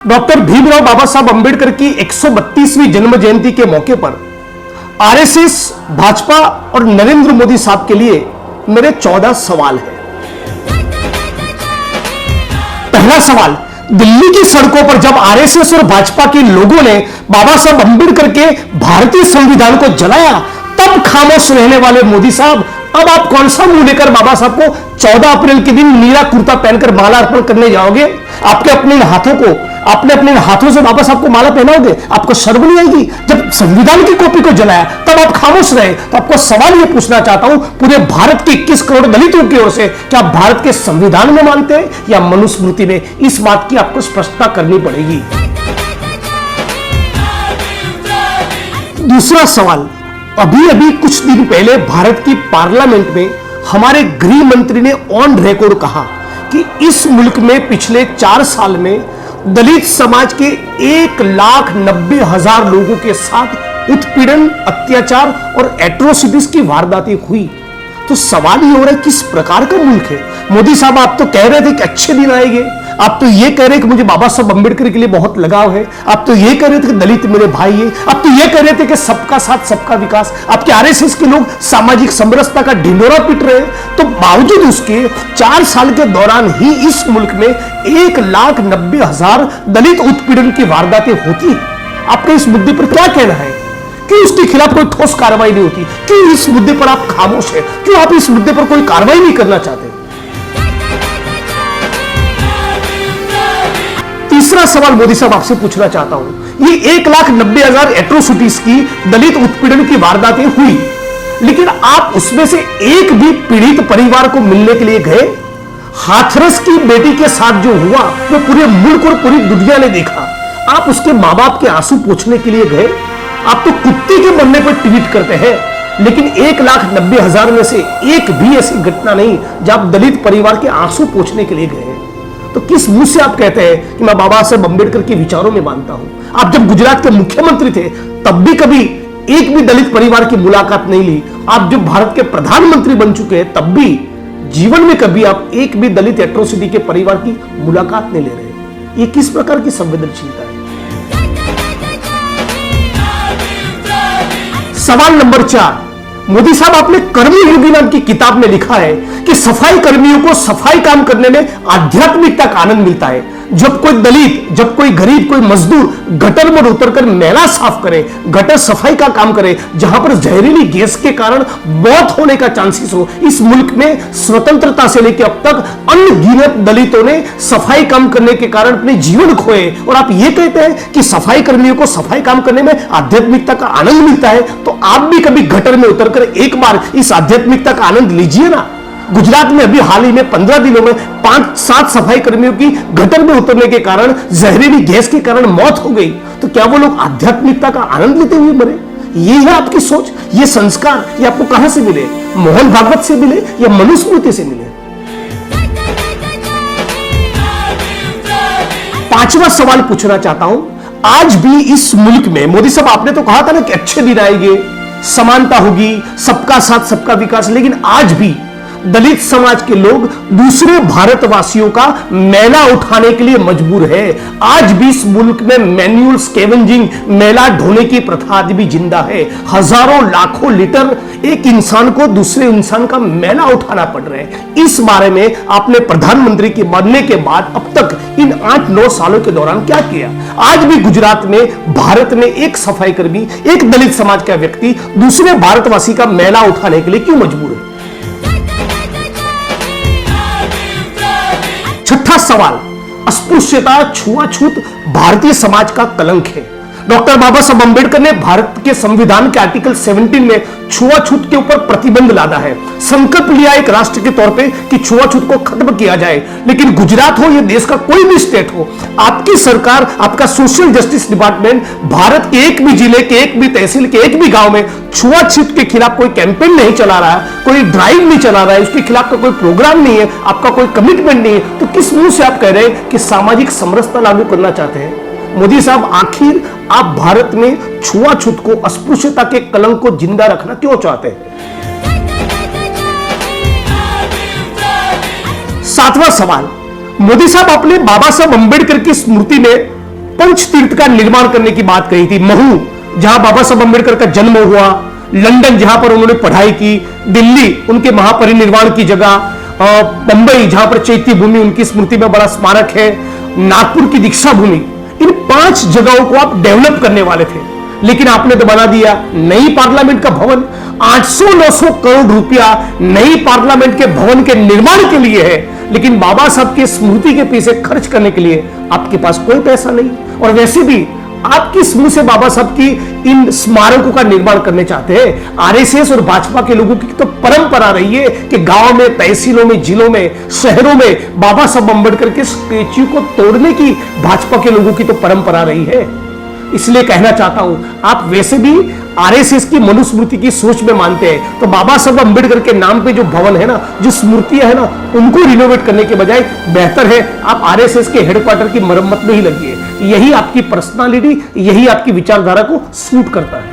Doctor Bhimrao बाबा साहब अंबेडकर की 132वीं जन्म जयंती के मौके पर आरएसएस, भाजपा और नरेंद्र मोदी साहब के लिए मेरे 14 सवाल हैं। पहला सवाल, दिल्ली की सड़कों पर जब आरएसएस और भाजपा के लोगों ने बाबा साहब अंबेडकर के भारतीय संविधान को जलाया, तब खामोश रहने वाले मोदी साहब अब आप कौन सा मुंह लेकर बाबा साहब को 14 अप्रैल के दिन नीला कुर्ता पहनकर माला अर्पण करने जाओगे? आपने अपने हाथों से बाबा साहब को माला पहनाओगे? आपको शर्म नहीं आएगी? जब संविधान की कॉपी को जलाया तब आप खामोश रहे। तो आपको सवाल यह पूछना चाहता हूं पूरे भारत के 21 करोड़ दलितों की ओर से, क्या आप भारत के संविधान में मानते हैं या मनुस्मृति में? इस बात की आपको स्पष्टता करनी पड़ेगी। दूसरा सवाल, अभी कुछ दिन पहले भारत की पार्लियामेंट में हमारे गृह मंत्री ने ऑन रिकॉर्ड कहा कि इस मुल्क में पिछले 4 साल में दलित समाज के 1,90,000 लोगों के साथ उत्पीड़न, अत्याचार और एट्रोसिटीज की वारदातें हुई। तो सवाल ये हो रहा है किस प्रकार का मुल्क है? मोदी साहब, आप तो कह रहे थे कि अच्छे दिन आएंगे, आप तो ये कह रहे थे कि मुझे बाबा साहब अंबेडकर के लिए बहुत लगाव है, आप तो ये कह रहे थे कि दलित मेरे भाई है, आप तो ये कह रहे थे कि सबका साथ सबका विकास। आपके आरएसएस के लोग सामाजिक समरसता का ढिंढोरा पीट रहे हैं। तो बावजूद उसके 4 साल के दौरान ही इस मुल्क में 1,90,000 दलित उत्पीड़न की वारदातें होती। आपका इस मुद्दे पर क्या कहना है? क्यों उसके खिलाफ कोई ठोस कार्रवाई नहीं होती? क्यों इस मुद्दे पर आप खामोश हैं? क्यों आप इस मुद्दे पर कोई कार्रवाई नहीं करना चाहते? तीसरा सवाल मोदी साहब आपसे पूछना चाहता हूं, ये 1,90,000 एट्रोसिटीज की दलित उत्पीड़न की वारदातें हुई, लेकिन आप उसमें से एक भी पीड़ित परिवार को मिलने के लिए गए? हाथरस की बेटी के साथ जो हुआ वो पूरे मुल्क और पूरी दुनिया ने देखा। आप उसके मां बाप के आंसू पोंछने के लिए गए? आप तो कुत्ते के मरने पर ट्वीट करते हैं, लेकिन 1,90,000 में से एक भी ऐसी घटना नहीं जब आप दलित परिवार के आंसू पोंछने के लिए गए। तो किस मुंह से आप कहते हैं कि मैं बाबा साहब अंबेडकर के विचारों में मानता हूं? आप जब गुजरात के मुख्यमंत्री थे तब भी कभी एक भी दलित परिवार की मुलाकात नहीं ली। आप जब भारत के प्रधानमंत्री बन चुके हैं तब भी जीवन में कभी आप एक भी दलित एट्रोसिटी के परिवार की मुलाकात नहीं ले रहे। ये किस प्रकार की संवेदनशीलता है? सवाल नंबर 4, मोदी साहब, आपने कर्मयोगी नाम की किताब में लिखा है कि सफाई कर्मियों को सफाई काम करने में आध्यात्मिकता का आनंद मिलता है। जब कोई दलित, जब कोई गरीब, कोई मजदूर गटर में उतरकर मैला साफ करे, गटर सफाई का काम करे, जहां पर जहरीली गैस के कारण मौत होने का चांसेस हो, इस मुल्क में स्वतंत्रता से लेकर अब तक अनगिनत दलितों ने सफाई काम करने के कारण अपने जीवन खोए, और आप ये कहते हैं कि सफाई कर्मियों को सफाई काम करने में आध्यात्मिकता का आनंद मिलता है। तो आप भी कभी गटर में उतरकर एक बार इस आध्यात्मिकता का आनंद लीजिए ना। गुजरात में अभी हाल ही में 15 दिनों में 5-7 सफाई कर्मियों की गटर में उतरने के कारण, जहरीली गैस के कारण मौत हो गई। तो क्या वो लोग आध्यात्मिकता का आनंद लेते हुए मरे? ये है आपकी सोच, ये संस्कार, ये आपको कहां से मिले? मोहन भागवत से मिले या मनुस्मृति से मिले? 5वां सवाल पूछना चाहता हूं, आज भी इस मुल्क में, मोदी साहब आपने तो कहा था ना कि अच्छे दिन आएंगे, समानता होगी, सबका साथ सबका विकास, लेकिन आज भी दलित समाज के लोग दूसरे भारतवासियों का मैला उठाने के लिए मजबूर है। आज भी इस मुल्क में मैन्युअल स्कैवेंजिंग, मैला ढोने की प्रथा आज भी जिंदा है। हजारों लाखों लीटर एक इंसान को दूसरे इंसान का मैला उठाना पड़ रहा है। इस बारे में आपने प्रधानमंत्री के बनने के बाद अब तक इन 8-9 सालों के दौरान क्या किया? आज भी गुजरात में, भारत में एक सफाई कर्मी, एक दलित समाज का व्यक्ति दूसरे भारतवासी का मैला उठाने के लिए क्यों मजबूर है? 6ठा सवाल, अस्पृश्यता, छुआछूत भारतीय समाज का कलंक है। डॉक्टर बाबा साहब अंबेडकर ने भारत के संविधान के आर्टिकल 17 में छुआछूत के ऊपर प्रतिबंध लादा है। संकल्प लिया एक राष्ट्र के तौर पे कि छुआछूत को खत्म किया जाए। लेकिन गुजरात हो या देश का कोई भी स्टेट हो, आपकी सरकार, आपका सोशल जस्टिस डिपार्टमेंट भारत के एक भी जिले के, एक भी तहसील के, एक भी गांव में छुआछूत के खिलाफ कोई कैंपेन नहीं चला रहा है, कोई ड्राइव नहीं चला रहा है, उसके खिलाफ का कोई प्रोग्राम नहीं है, आपका कोई कमिटमेंट नहीं है। तो किस मुंह से आप कह रहे हैं कि सामाजिक समरसता लागू करना चाहते हैं? मोदी साहब, आखिर आप भारत में छुआछूत को, अस्पृश्यता के कलंक को जिंदा रखना क्यों चाहते हैं? 7वां सवाल, मोदी साहब, आपने बाबा साहब अंबेडकर की स्मृति में पंच तीर्थ का निर्माण करने की बात कही थी। महू, जहां बाबा साहब अंबेडकर का जन्म हुआ, लंदन जहां पर उन्होंने पढ़ाई की, दिल्ली उनके महापरिनिर्वाण की जगह, बंबई जहां पर चैत्य भूमि उनकी स्मृति में बड़ा स्मारक है, नागपुर की दीक्षा भूमि, इन 5 जगहों को आप डेवलप करने वाले थे, लेकिन आपने तो बना दिया नई पार्लियामेंट का भवन। 800-900 करोड़ रुपया नई पार्लियामेंट के भवन के निर्माण के लिए है, लेकिन बाबा साहब की स्मृति के पीछे खर्च करने के लिए आपके पास कोई पैसा नहीं। और वैसे भी आप किस मुंह से बाबा साहब की इन स्मारकों का निर्माण करने चाहते हैं? आरएसएस और भाजपा के लोगों की तो परंपरा रही है कि गांव में, तहसीलों में, जिलों में, शहरों में बाबा साहब अंबेडकर के स्टैच्यू को तोड़ने की भाजपा के लोगों की तो परंपरा रही है। इसलिए कहना चाहता हूं, आप वैसे भी आरएसएस की मनुस्मृति की सोच में मानते हैं, तो बाबा साहब अंबेडकर के नाम पे जो भवन है ना, जो स्मृतियां है ना, उनको रिनोवेट करने के बजाय बेहतर है आप आरएसएस के हेडक्वार्टर की मरम्मत में ही लगिए। यही आपकी पर्सनालिटी, यही आपकी विचारधारा को सूट करता है।